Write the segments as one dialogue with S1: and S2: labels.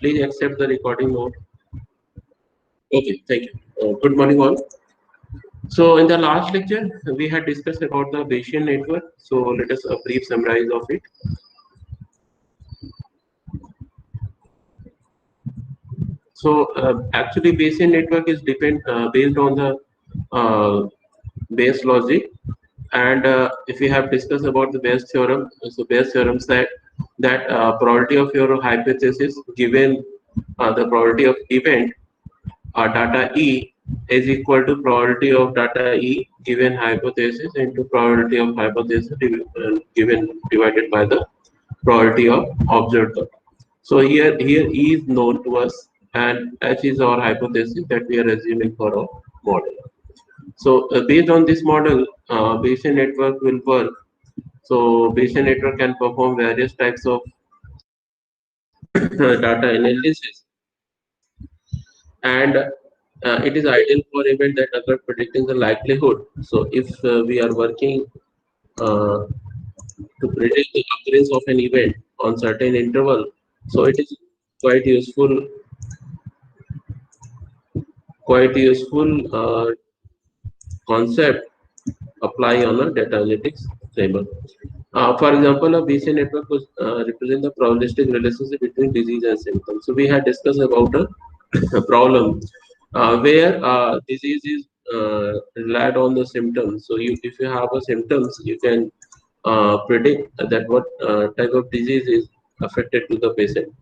S1: Please accept the recording mode. Okay, thank you. Good morning, all. So, in the last lecture, we had discussed about the Bayesian network. So, let us a brief summarize of it. So, actually, Bayesian network is based on the Bayes logic, and if we have discussed about the Bayes theorem, so Bayes theorem said that probability of your hypothesis given the probability of event data E is equal to probability of data E given hypothesis into probability of hypothesis given divided by the probability of observed data. So here E is known to us, and H is our hypothesis that we are assuming for our model. So based on this model, Bayesian network will work. So Bayesian network can perform various types of data analysis, and it is ideal for event that occur predicting the likelihood. So if we are working uh, to predict the occurrence of an event on certain interval, so it is quite useful, quite useful concept apply on a data analytics framework. For example, a Bayesian network was represent the probabilistic relationship between disease and symptoms. So we had discussed about a problem where disease is relied on the symptoms. So if you have a symptoms, you can predict that what type of disease is affected to the patient,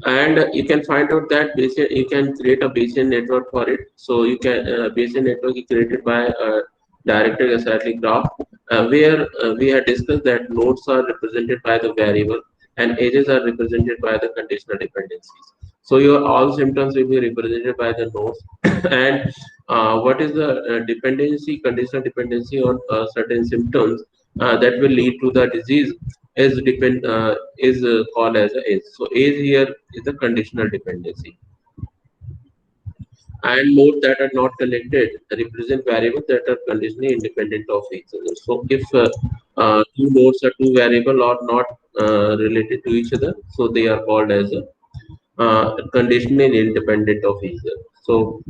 S1: and you can find out that Bayesian, you can create a Bayesian network for it. So you can Bayesian network is created by a directed acyclic graph, where we had discussed that nodes are represented by the variable and edges are represented by the conditional dependencies. So your all symptoms will be represented by the nodes, and what is the dependency, conditional dependency on certain symptoms that will lead to the disease is called as a age. So age here is the conditional dependency, and nodes that are not connected represent variables that are conditionally independent of each other. So if two nodes are two variable or not related to each other, so they are called as a conditionally independent of each other. So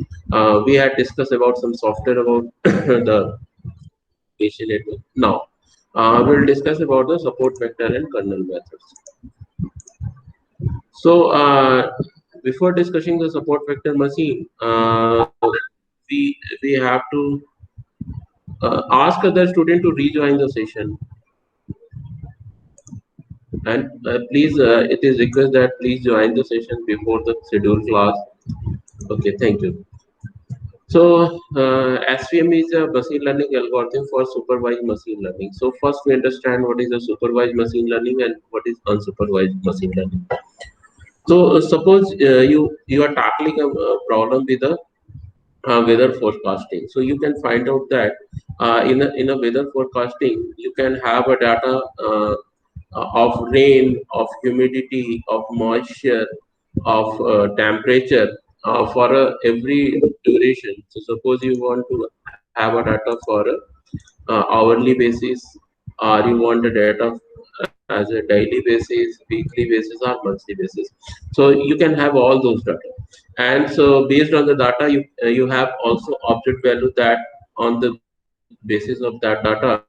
S1: we had discussed about some software about the Bayesian network. Now we'll discuss about the support vector and kernel methods. So before discussing the support vector machine, we have to ask other student to rejoin the session, and please it is request that please join the session before the scheduled class. Okay, thank you. So SVM is a machine learning algorithm for supervised machine learning. So first we understand what is a supervised machine learning and what is unsupervised machine learning. So suppose you are tackling a problem with a weather forecasting. So you can find out that in a weather forecasting, you can have a data of rain, of humidity, of moisture, of temperature for every duration. So suppose you want to have a data for a hourly basis, or you want the data as a daily basis, weekly basis, or monthly basis. So you can have all those data, and so based on the data, you have also object value that on the basis of that data,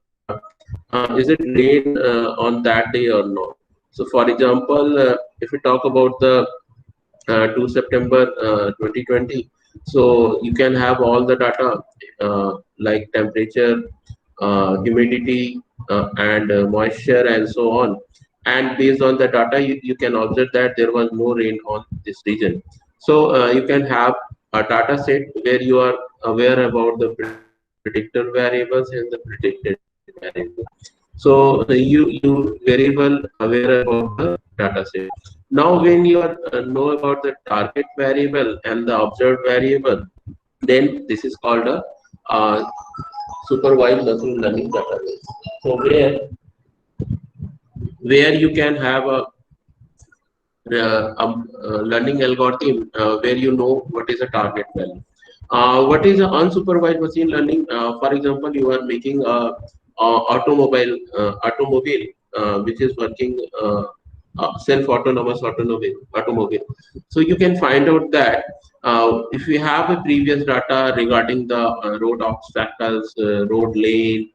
S1: is it rain on that day or not. So for example, if we talk about the 2 September 2020, so you can have all the data like temperature, humidity, and moisture, and so on. And based on the data, you can observe that there was no rain on this region. So you can have a data set where you are aware about the predictor variables and the predicted variables. So you very well aware about the data set. Now, when you are know about the target variable and the observed variable, then this is called a uh, supervised machine learning database. So where you can have a learning algorithm where you know what is a target value. What is a unsupervised machine learning? For example, you are making a automobile which is working self-autonomous automobile. So you can find out that if we have a previous data regarding the road obstacles, road lane,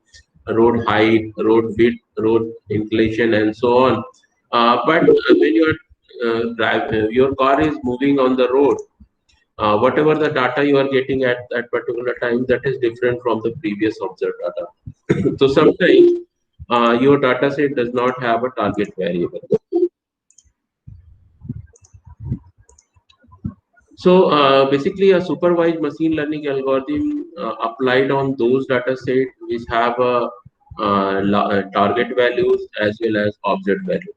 S1: road height, road width, road inclination, and so on. But when your car is moving on the road, whatever the data you are getting at that particular time, that is different from the previous observed data. So sometimes your data set does not have a target variable. So basically, a supervised machine learning algorithm applied on those data sets which have target values as well as object value.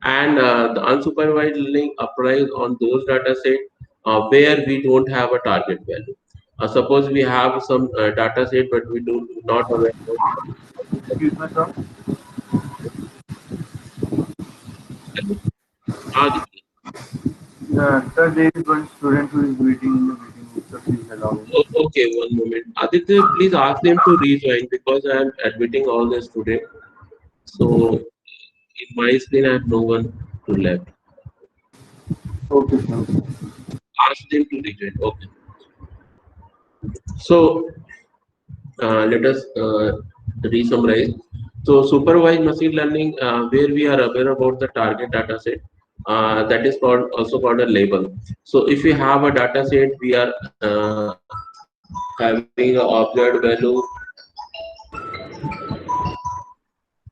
S1: And the unsupervised learning applies on those data sets where we don't have a target value. Suppose we have some data set, but we do not aware
S2: Excuse me, sir.
S1: of.
S2: Sir, there is one student who is waiting in the waiting room, so please allow him.
S1: Okay, one moment. Aditya, please ask them to rejoin because I am admitting all the students. So in my screen, I have no one to left.
S2: Okay, sir.
S1: Ask them to rejoin. Okay. So let us re-summarize. So supervised machine learning, where we are aware about the target data set, that is called also called a label. So if we have a data set, we are having a observed value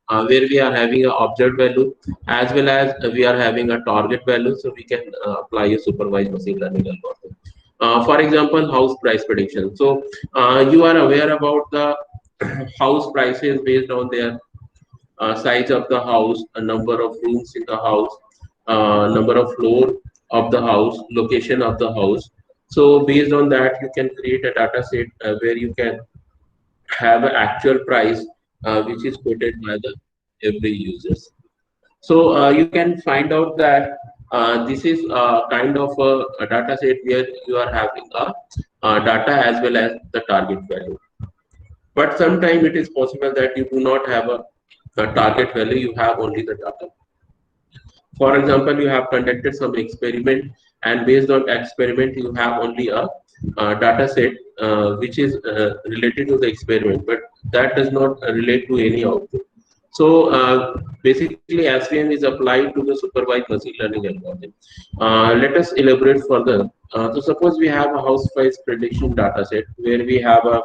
S1: where we are having a object value as well as we are having a target value, so we can apply a supervised machine learning algorithm. For example, house price prediction. So you are aware about the house prices based on their size of the house, a number of rooms in the house, number of floor of the house, location of the house. So based on that, you can create a data set where you can have an actual price which is quoted by the every users. So you can find out that this is kind of a data set where you are having a data as well as the target value. But sometimes it is possible that you do not have a target value, you have only the data. For example, you have conducted some experiment, and based on experiment, you have only data set which is related to the experiment, but that does not relate to any output. So basically, SVM is applied to the supervised machine learning algorithm. Let us elaborate further. So suppose we have a house price prediction data set where we have a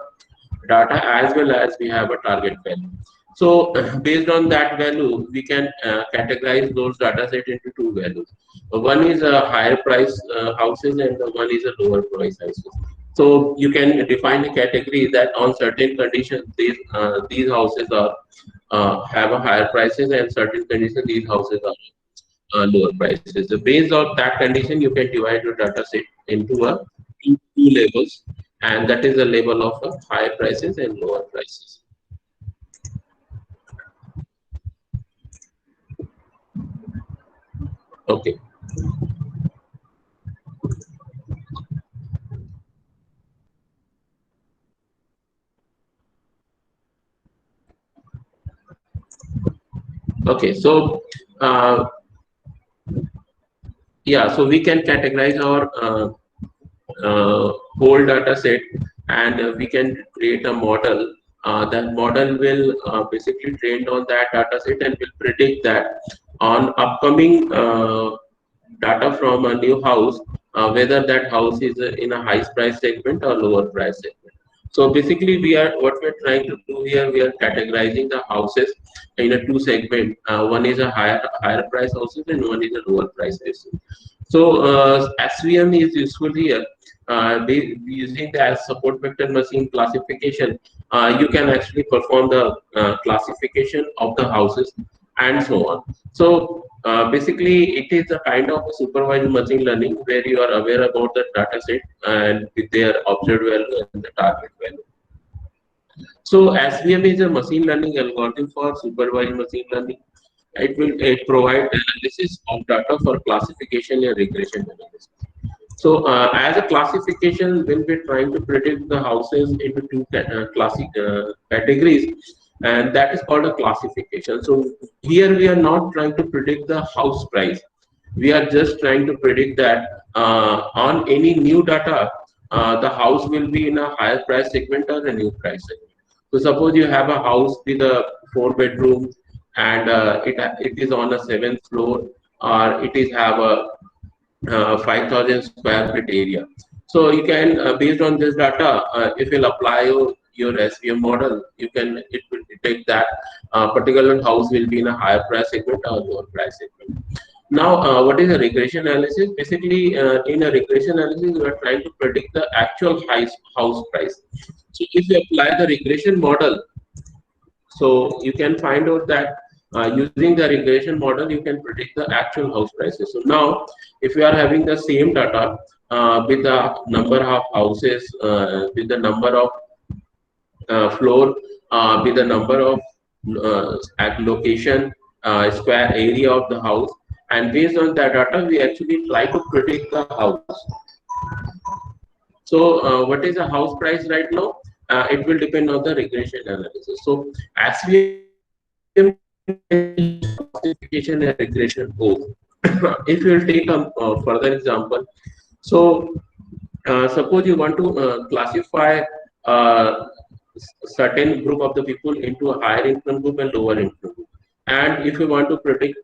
S1: data as well as we have a target value. So based on that value, we can categorize those data set into two values. One is a higher price houses and the one is a lower price houses. So you can define a category that on certain conditions these houses are have a higher prices and certain conditions these houses are lower prices. So based on that condition, you can divide your data set into two levels, and that is the level of higher prices and lower prices. Okay. Okay. So yeah, so we can categorize our whole data set, and we can create a model. That model will basically trained on that data set and will predict that on upcoming data from a new house, whether that house is in a high price segment or lower price segment. So basically, what we're trying to do here. We are categorizing the houses in a two segment. One is a higher price houses and one is a lower price houses. So SVM is useful here. Using the as support vector machine classification, you can actually perform the classification of the houses and so on. So basically, it is a kind of a supervised machine learning where you are aware about the data set and with their observed value and the target value. So SVM is a machine learning algorithm for supervised machine learning. It provide analysis of data for classification and regression analysis. So as a classification, when we're trying to predict the houses into two classic categories, and that is called a classification. So here we are not trying to predict the house price. We are just trying to predict that on any new data, the house will be in a higher price segment or a new price segment. So suppose you have a house with a 4 bedroom and it is on a seventh floor, or it is have a 5,000 square feet area. So you can, based on this data, if you'll apply your SVM model, you can, it will detect that particular house will be in a higher price segment or lower price segment. Now, what is a regression analysis? Basically, in a regression analysis, we are trying to predict the actual house price. So if you apply the regression model, so you can find out that using the regression model, you can predict the actual house prices. So now, if you are having the same data with the number of houses, with the number of floor, with the number of at location, square area of the house, and based on that data, we actually try to predict the house. So, what is the house price right now? It will depend on the regression analysis. So, SVM can be used for classification and regression both. If you will take a further example, so suppose you want to classify uh, certain group of the people into a higher income group and lower income group, and if you want to predict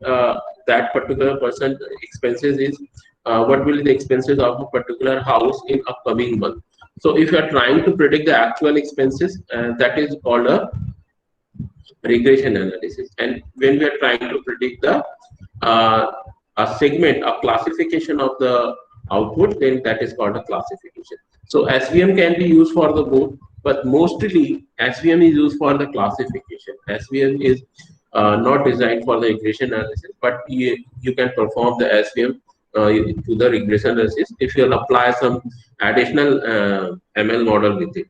S1: that particular person expenses is what will be the expenses of a particular house in upcoming month. So if you are trying to predict the actual expenses, that is called a regression analysis. And when we are trying to predict the uh, a segment, a classification of the output, then that is called a classification. So SVM can be used for the both, but mostly SVM is used for the classification. SVM is not designed for the regression analysis, but you can perform the SVM to the regression analysis if you'll apply some additional ML model with it.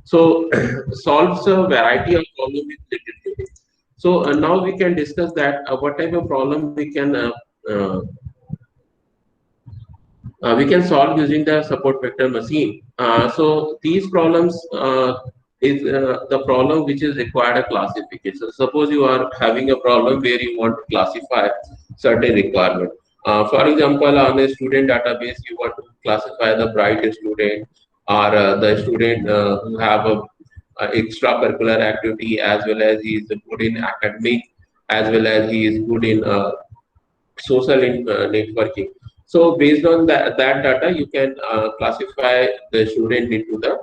S1: So solves a variety of problems with little theory. So now we can discuss that what type of problem uh, we can solve using the support vector machine. So these problems is the problem which is required a classification. Suppose you are having a problem where you want to classify certain requirement. For example, on a student database, you want to classify the bright student or the student who have a extracurricular activity, as well as he is good in academic, as well as he is good in networking. So based on that data, you can classify the student into the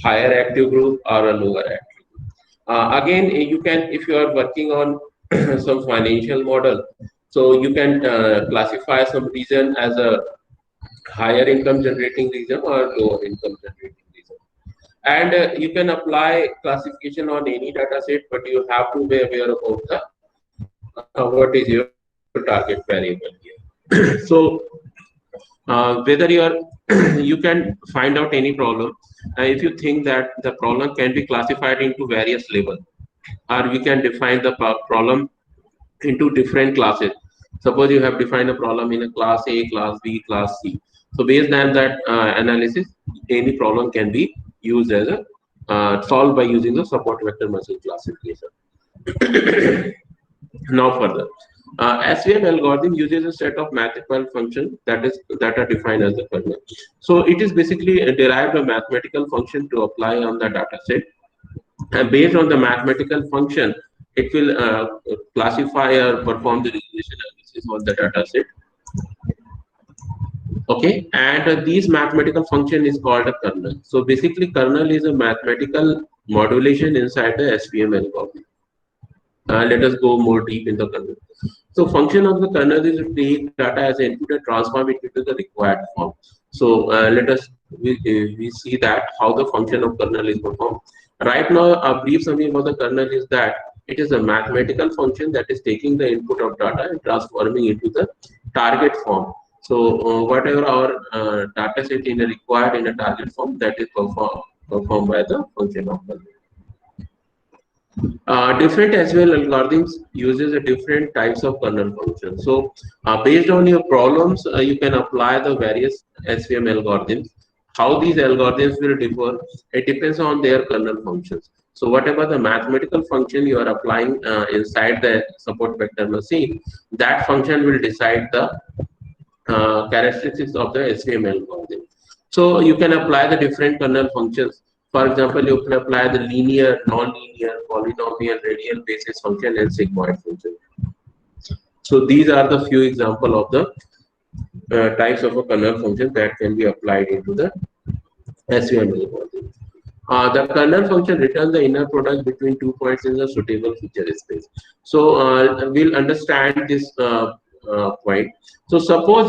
S1: higher active group or a lower active group. Again, you can, if you are working on some financial model, so you can classify some region as a higher income generating region or lower income generating region. And you can apply classification on any data set, but you have to be aware about the what is your target variable here. So whether you are you can find out any problem if you think that the problem can be classified into various levels, or we can define the problem into different classes. Suppose you have defined a problem in a class A, class B, class C. So based on that analysis, any problem can be used as a solved by using the support vector machine classification. Now further, SVM algorithm uses a set of mathematical functions that are defined as the kernel. So it is basically derived a mathematical function to apply on the data set, and based on the mathematical function, it will classify or perform the regression analysis on the data set. Okay, and these mathematical function is called a kernel. So basically, kernel is a mathematical modulation inside the SVM algorithm. Let us go more deep in the kernel. So function of the kernel is to take data as input and transform it into the required form. So let us we see that how the function of kernel is performed. Right now, a brief summary about the kernel is that it is a mathematical function that is taking the input of data and transforming into the target form. So whatever our data set in a required in a target form, that is performed by the function of kernel. Different SVM algorithms uses a different types of kernel functions. So based on your problems, you can apply the various SVM algorithms. How these algorithms will differ, it depends on their kernel functions. So whatever the mathematical function you are applying inside the support vector machine, that function will decide the characteristics of the SVM algorithm. So you can apply the different kernel functions. For example, you can apply the linear, non-linear, polynomial, radial basis function, and sigmoid function. So these are the few example of the types of a kernel function that can be applied into the SVM algorithm. The kernel function returns the inner product between 2 points in the suitable feature space. So we'll understand this point. So suppose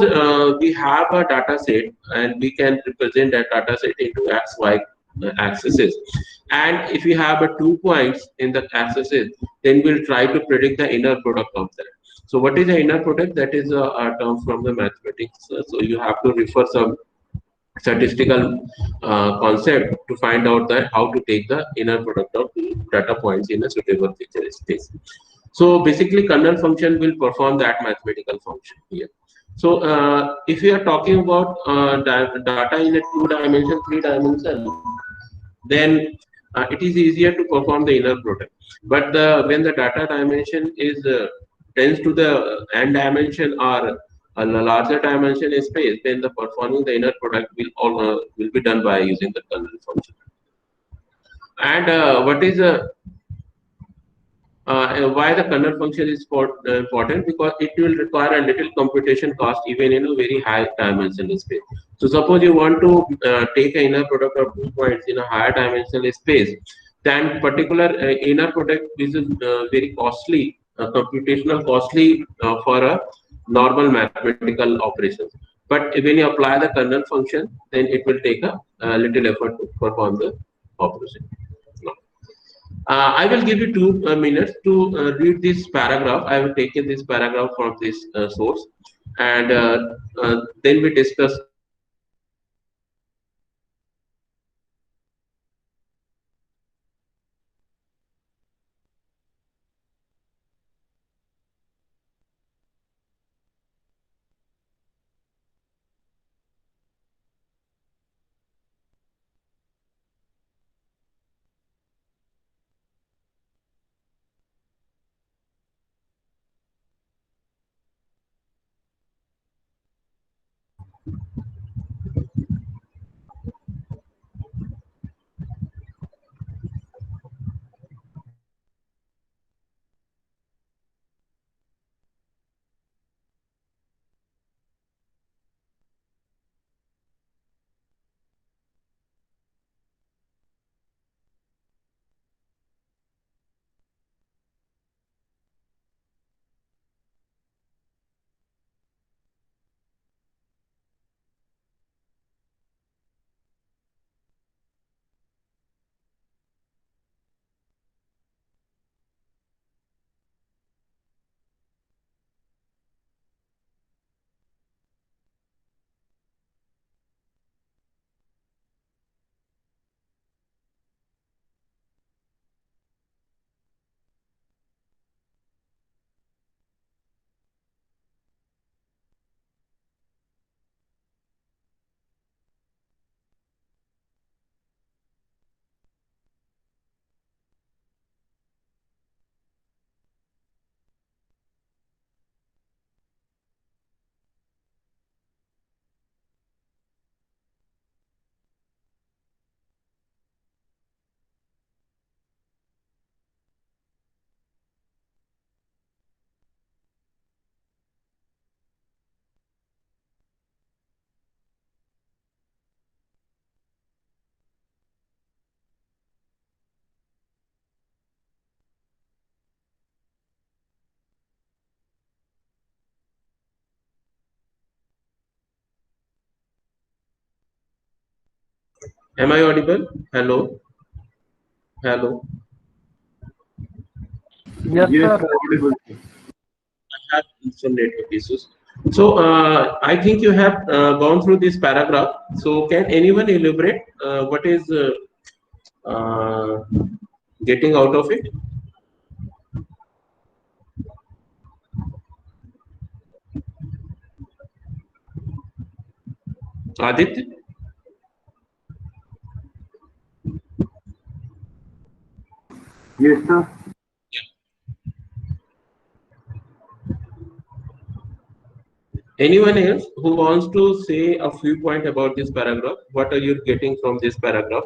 S1: we have a data set and we can represent that data set into x, y axes. And if we have 2 points in the axes, then we'll try to predict the inner product of that. So what is the inner product? That is a term from the mathematics. So you have to refer some statistical concept to find out that how to take the inner product of data points in a suitable feature space. So basically, kernel function will perform that mathematical function here. So if we are talking about data in a 2 dimension, 3 dimension, then it is easier to perform the inner product. But when the data dimension is tends to the n dimension or a larger dimension space, then the performing the inner product will be done by using the kernel function. And what is why the kernel function is important? Because it will require a little computation cost even in a very high dimensional space. So suppose you want to take an inner product of 2 points in a higher dimensional space, then particular inner product is very costly, computational costly for a normal mathematical operations. But when you apply the kernel function, then it will take a little effort to perform the operation. I will give you 2 minutes to read this paragraph. I have taken this paragraph from this source, and then we discuss about the kernel function. Am I audible? Hello, hello.
S2: Yes,
S3: Yes,
S2: sir.
S3: sir, audible.
S1: I have some network issues. So I think you have gone through this paragraph. So can anyone elaborate what is uh, getting out of it? Aditya?
S2: Yes, sir.
S1: Anyone else who wants to say a few points about this paragraph? What are you getting from this paragraph?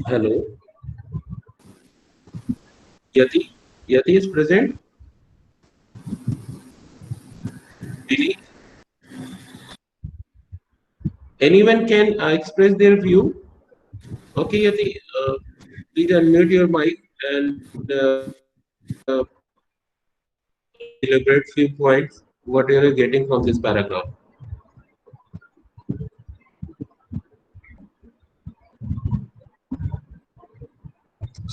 S1: Hello, Yati. Yati is present. Any, anyone can express their view. Okay, Yati, please unmute your mic and elaborate few points. What you are getting from this paragraph?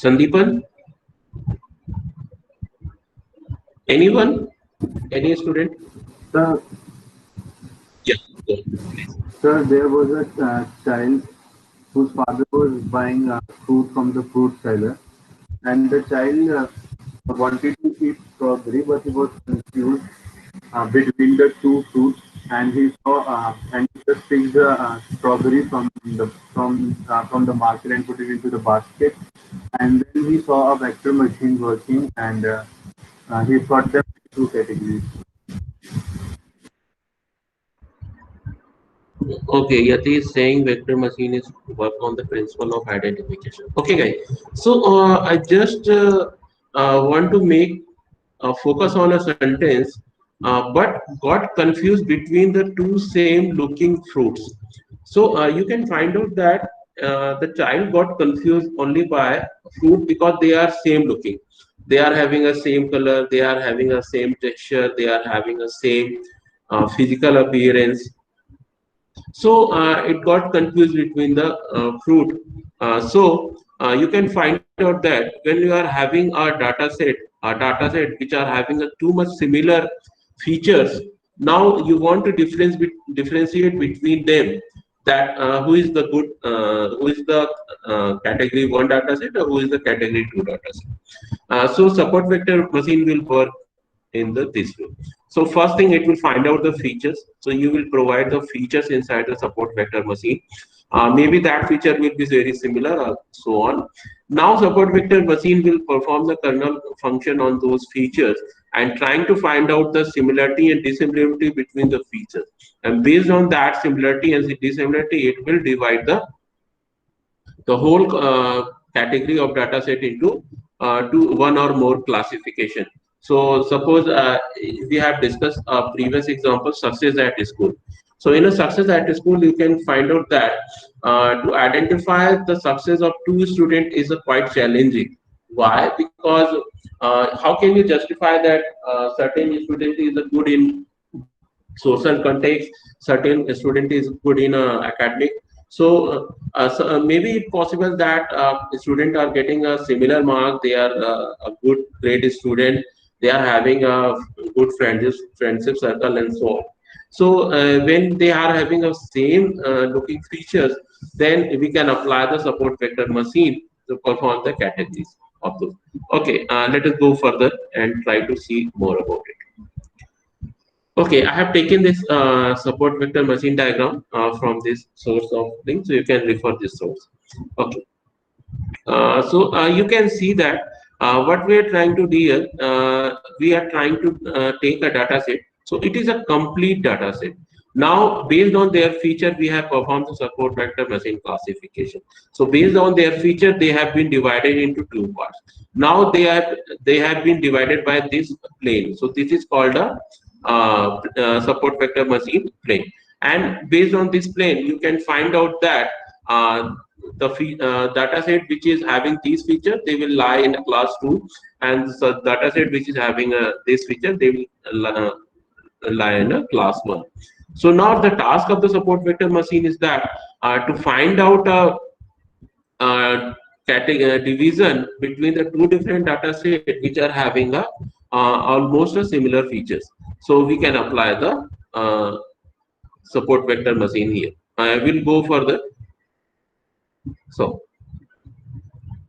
S1: Sandeepan, anyone? Any student?
S2: Sir,
S1: Yeah, go on, please.
S2: sir, there was a child whose father was buying fruit from the fruit seller, and the child wanted to eat strawberry, but he was confused between the two fruits, and he saw and he just picked the strawberry from the market and put it into the basket, and then he saw a vector machine working, and he sorted them into two categories.
S1: Okay, Yati is saying vector machine is work on the principle of identification. Okay, guys. So I just want to make focus on a sentence, but got confused between the two same looking fruits. So you can find out that the child got confused only by fruit because they are same looking. They are having a same color. They are having a same texture. They are having a same physical appearance, so it got confused between the fruit. So you can find out that when you are having a data set which are having a too much similar features, now you want to differentiate between them, that who is the good, who is the category one data set or who is the category two data set. So support vector machine will work in the this way. So first thing, it will find out the features. So you will provide the features inside the support vector machine. Maybe that feature will be very similar or so on. Now support vector machine will perform the kernel function on those features and trying to find out the similarity and dissimilarity between the features. And based on that similarity and dissimilarity, it will divide the whole category of data set into one or more classification. So suppose we have discussed a previous example, success at school. So in a success at school, you can find out that to identify the success of two students is quite challenging. Why? Because how can you justify that certain student is good in social context, certain student is good in academic. So maybe it's possible that student are getting a similar mark, they are a good grade student, they are having a good friendship circle and so on. So when they are having a same looking features, then we can apply the support vector machine to perform the categories of those. Okay, let us go further and try to see more about it. Okay, I have taken this support vector machine diagram from this source of link, so you can refer this source. Okay, so you can see that what we are trying to do here, we are trying to take a data set. So it is a complete data set. Now, based on their feature, we have performed the support vector machine classification. So based on their feature, they have been divided into two parts. Now they have been divided by this plane. So this is called a support vector machine plane. And based on this plane, you can find out that data set which is having these features, they will lie in a class 2, and the data set which is having this feature, they will lie in a class 1. So now the task of the support vector machine is that to find out a, division between the two different data set which are having almost a similar features. So we can apply the support vector machine here. I will go further.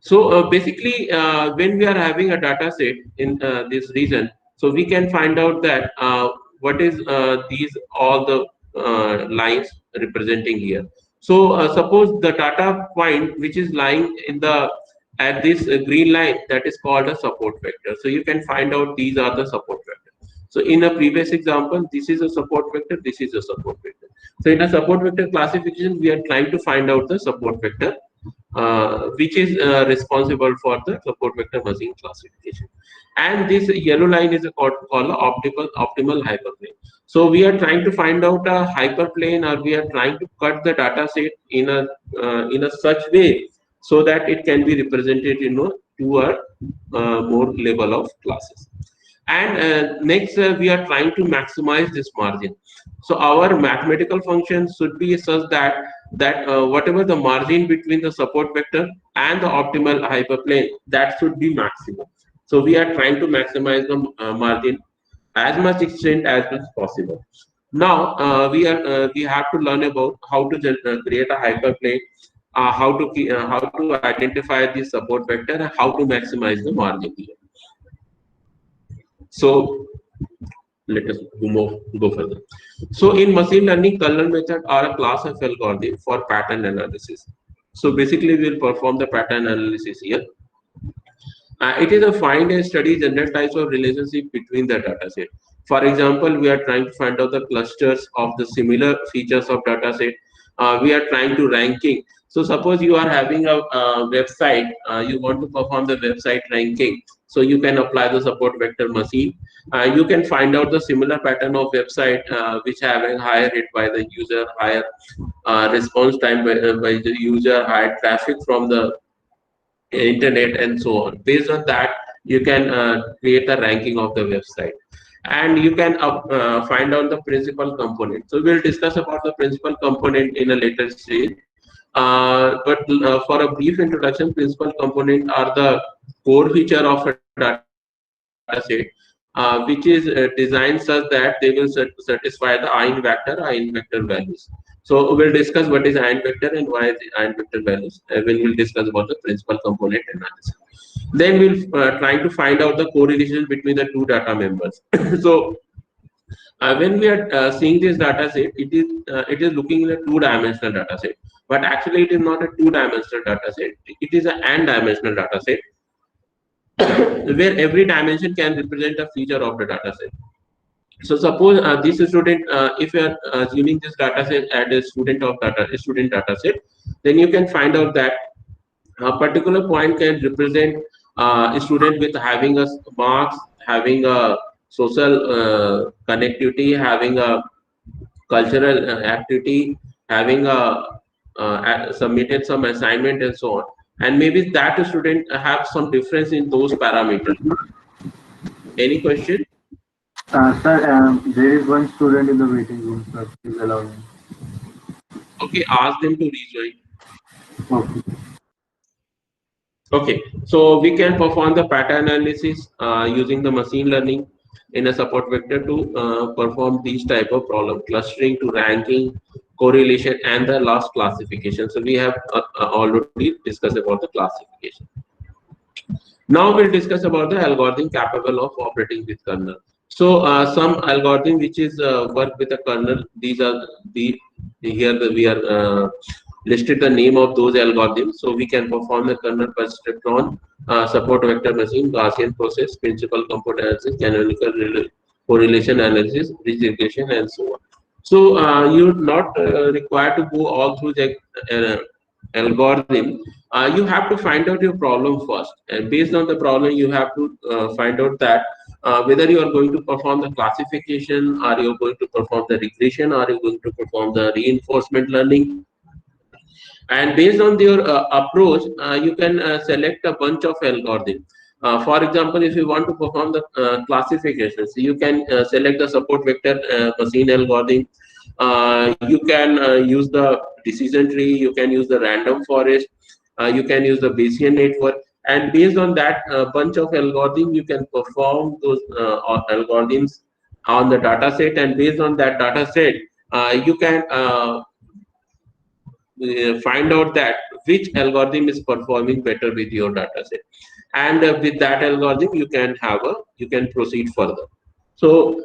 S1: So basically, when we are having a data set in this region, so we can find out that what is these all the lines representing here. So suppose the data point which is lying in the at this green line, that is called a support vector. So you can find out these are the support vector. So in a previous example, this is a support vector, this is a support vector. So in a support vector classification, we are trying to find out the support vector which is responsible for the support vector machine classification. And this yellow line is called a optimal hyperplane. So we are trying to find out a hyperplane, or we are trying to cut the data set in a such way so that it can be represented, to a more level of classes. And next, we are trying to maximize this margin. So our mathematical function should be such that whatever the margin between the support vector and the optimal hyperplane, that should be maximum. So we are trying to maximize the margin as much extent as is possible. Now we have to learn about how to create a hyperplane, how to identify the support vector, and how to maximize the margin here. So let us go further. So in machine learning, kernel method are a class of algorithm for pattern analysis. So basically, we will perform the pattern analysis here. It is a find and study general types of relationship between the data set. For example, we are trying to find out the clusters of the similar features of data set. We are trying to ranking. So suppose you are having a website, you want to perform the website ranking. So you can apply the support vector machine. You can find out the similar pattern of website which have a higher hit by the user, higher response time by the user, higher traffic from the internet, and so on. Based on that, you can create a ranking of the website, and you can find out the principal component. So we'll discuss about the principal component in a later stage. But for a brief introduction, principal component are the core feature of a data set, which is designed such that they will satisfy the Ein vector values. So we'll discuss what is Ein vector and why is the Ein vector values when we'll discuss about the principal component analysis. Then we'll try to find out the correlation between the two data members. So when we are seeing this data set, it is looking in a two-dimensional data set, but actually it is not a two-dimensional data set. It is an n-dimensional data set where every dimension can represent a feature of the data set. So suppose this student, if you are assuming this data set as a student data set, then you can find out that a particular point can represent a student with having a marks, having a social connectivity, having a cultural activity, having submitted some assignment, and so on. And maybe that student have some difference in those parameters. Any question?
S2: Sir, there is one student in the waiting room, sir. Please allow him.
S1: Okay, ask them to rejoin.
S2: Okay.
S1: Okay, so we can perform the pattern analysis using the machine learning in a support vector to perform these type of problem: clustering to ranking, correlation, and the last classification. So we have already discussed about the classification. Now we'll discuss about the algorithm capable of operating with kernel. So some algorithm which is work with a kernel. These are the we are listed the name of those algorithms. So we can perform the kernel perceptron, support vector machine, Gaussian process, principal component analysis, canonical correlation analysis, ridge regression, and so on. So you're not required to go all through the algorithm. You have to find out your problem first, and based on the problem, you have to find out that whether you are going to perform the classification, or you're going to perform the regression, or you're going to perform the reinforcement learning. And based on your approach, you can select a bunch of algorithms. For example, if you want to perform the classification, so you can select the support vector machine algorithm. You can use the decision tree, you can use the random forest, you can use the Bayesian network, and based on that bunch of algorithms, you can perform those algorithms on the data set, and based on that data set, you can find out that which algorithm is performing better with your data set, and with that algorithm you can proceed further. So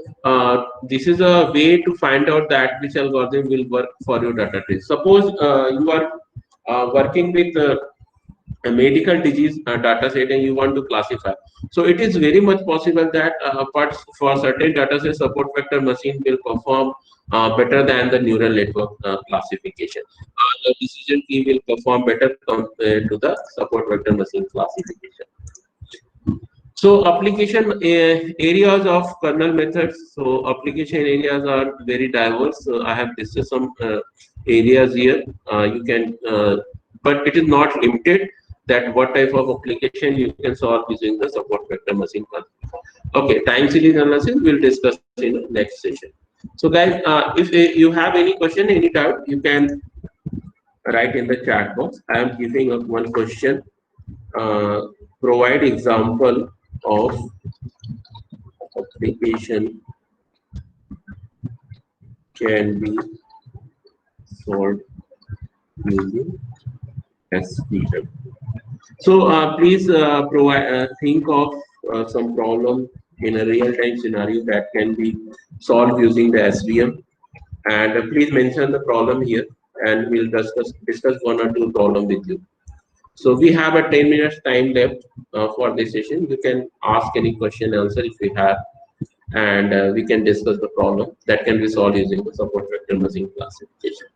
S1: this is a way to find out that which algorithm will work for your data set. Suppose you are working with a medical disease data set and you want to classify. So it is very much possible that but for certain data set, support vector machine will perform better than the neural network classification. The decision key will perform better compared to the support vector machine classification. So application areas of kernel methods. So application areas are very diverse. So I have discussed some areas here. You can, but it is not limited that what type of application you can solve using the support vector machine. Okay, time series analysis we'll discuss in the next session. So guys, if you have any question, any doubt, you can write in the chat box. I am giving up one question. Uh, Provide example of application can be solved using SVM. So please provide think of some problem in a real-time scenario that can be solved using the SVM, and please mention the problem here, and we'll discuss one or two problem with you. So we have a 10 minutes time left for this session. You can ask any question, answer if you have, and we can discuss the problem that can be solved using the support vector machine classification.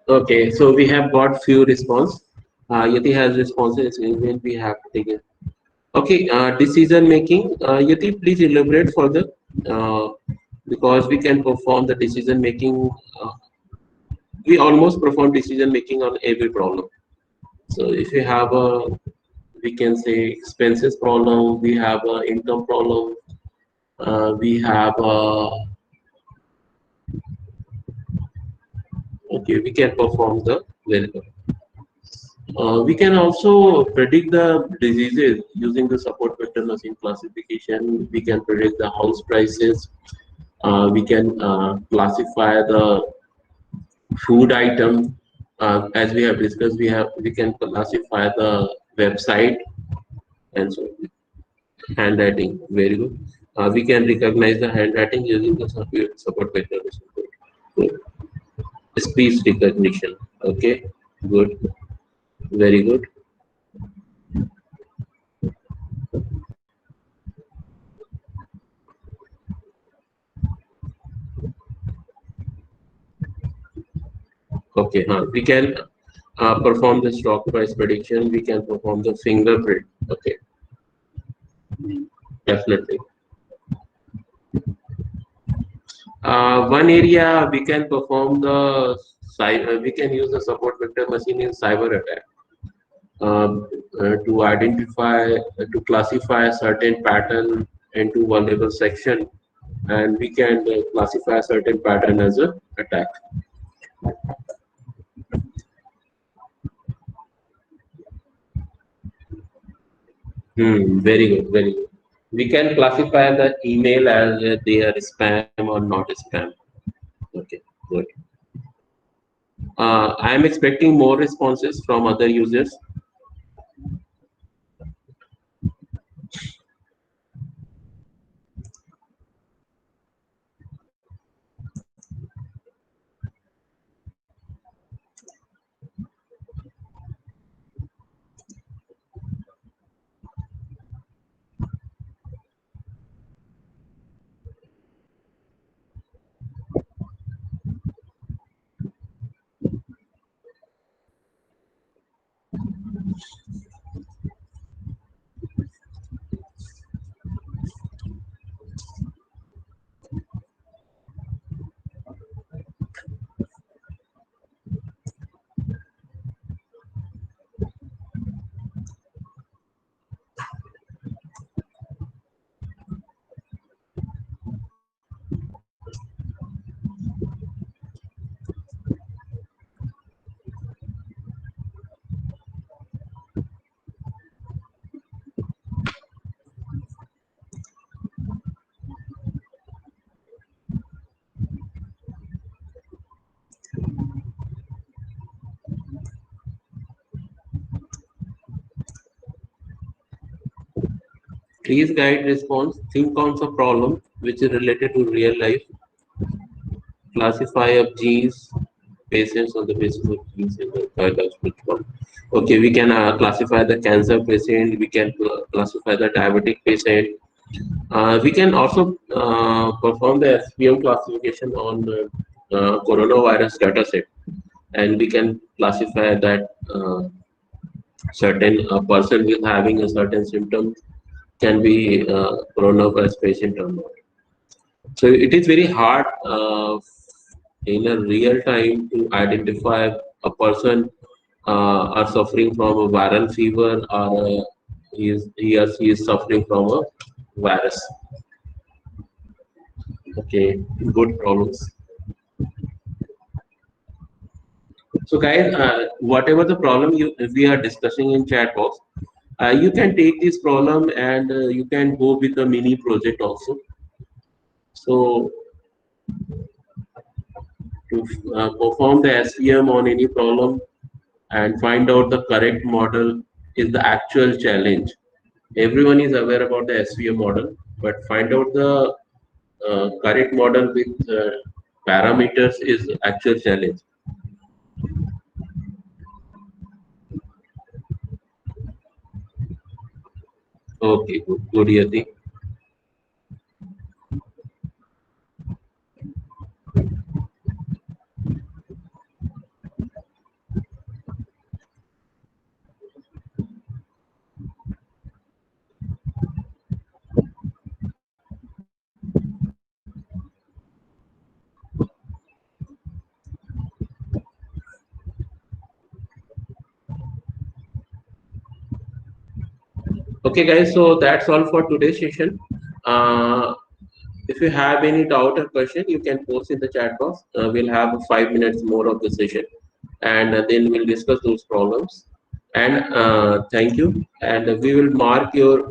S1: Okay, so we have got few response. Yati has responses when we have taken. Okay, decision making. Yati, please elaborate further uh, because we can perform the decision making. We almost perform decision making on every problem. So if you have a, we can say expenses problem, we have a income problem, we have a, okay, we can perform the well. We can also predict the diseases using the support vector machine classification. We can predict the house prices. We can classify the food item. As we have discussed, we can classify the website and so on. Handwriting. Very good. We can recognize the handwriting using the support vector machine. Good. Speech recognition. Okay. Good. Very good. Okay, we can perform the stock price prediction. We can perform the fingerprint. Okay, definitely. One area we can perform the cyber. We can use the support vector machine in cyber attack. to identify, to classify a certain pattern into vulnerable section, and we can classify a certain pattern as a attack. Very good, very good. We can classify the email as they are spam or not spam. Okay, good. I am expecting more responses from other users. Please guide response. Think on the problem which is related to real life. Classify of genes, patients on the basis of genes in the biological form. Okay, we can classify the cancer patient. We can classify the diabetic patient. We can also perform the SPM classification on the coronavirus dataset, and we can classify that certain person with having a certain symptom can be coronavirus patient or not. So it is very hard in a real time to identify a person are suffering from a viral fever, or he or she is suffering from a virus. Okay, good problems. So guys, whatever the problem we are discussing in chat box, you can take this problem and you can go with a mini project also. So to perform the SVM on any problem and find out the correct model is the actual challenge. Everyone is aware about the SVM model, but find out the correct model with parameters is actual challenge. Okay, good, good, Yati. Okay, guys, so that's all for today's session. Uh, if you have any doubt or question, you can post in the chat box. We'll have 5 minutes more of the session, and then we'll discuss those problems. And thank you. And we will mark your